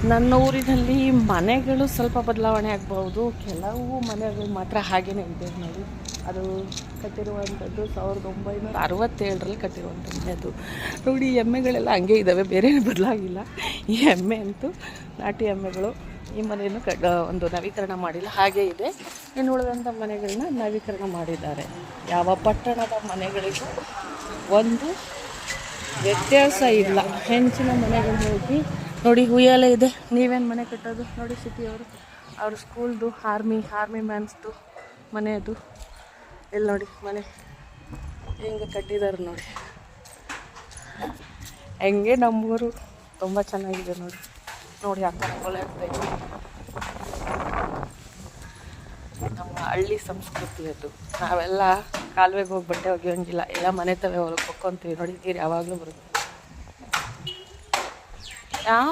ನನ್ನ ಊರಿನಲ್ಲಿ ಮನೆಗಳು ಸ್ವಲ್ಪ ಬದಲಾವಣೆ ಆಗ್ಬೋದು, ಕೆಲವು ಮನೆಗಳು ಮಾತ್ರ ಹಾಗೇ ಇದೆ ನೋಡಿ. ಅದು ಕಟ್ಟಿರುವಂಥದ್ದು 1967ರಲ್ಲಿ ಕಟ್ಟಿರುವಂಥ ಮನೆ ಅದು ನೋಡಿ. ಎಮ್ಮೆಗಳೆಲ್ಲ ಹಂಗೆ ಇದ್ದಾವೆ, ಬೇರೆ ಬದಲಾಗಿಲ್ಲ. ಈ ಎಮ್ಮೆ ಅಂತೂ ನಾಟಿ ಎಮ್ಮೆಗಳು. ಈ ಮನೆಯನ್ನು ಒಂದು ನವೀಕರಣ ಮಾಡಿಲ್ಲ, ಹಾಗೇ ಇದೆ. ಇನ್ನು ಉಳಿದಂಥ ಮನೆಗಳನ್ನ ನವೀಕರಣ ಮಾಡಿದ್ದಾರೆ. ಯಾವ ಪಟ್ಟಣದ ಮನೆಗಳಿಗೂ ಒಂದು ವ್ಯತ್ಯಾಸ ಇಲ್ಲ. ಹೆಂಚಿನ ಮನೆಗಳು ಹೋಗಿ ನೋಡಿ, ಉಯ್ಯಾಲೆ ಇದೆ. ನೀವೇನು ಮನೆ ಕಟ್ಟೋದು ನೋಡಿ, ಸಿಟಿಯವರು ಅವ್ರ ಸ್ಕೂಲ್ದು ಆರ್ಮಿ ಮ್ಯಾನ್ಸ್ದು ಮನೆ ಅದು. ಇಲ್ಲಿ ನೋಡಿ ಮನೆ ಹೆಂಗೆ ಕಟ್ಟಿದ್ದಾರೆ ನೋಡಿ. ಹೆಂಗೆ ನಮ್ಮೂರು ತುಂಬ ಚೆನ್ನಾಗಿದೆ ನೋಡಿ. ನೋಡಿ ಆ ರಂಗೋಲಿ ಆಗ್ತಾಯಿದೆ. ನಮ್ಮ ಹಳ್ಳಿ ಸಂಸ್ಕೃತಿ ಅದು. ನಾವೆಲ್ಲ ಕಾಲುವೆಗೆ ಹೋಗಿ ಬಟ್ಟೆ ಒಗೆಯೋಂಗಿಲ್ಲ, ಎಲ್ಲ ಮನೆ ತವೆ ಹೊಕ್ಕೊಂತೀವಿ ನೋಡಿ. ನೀರು ಯಾವಾಗಲೂ ಬರುತ್ತೆ. ಯಾವ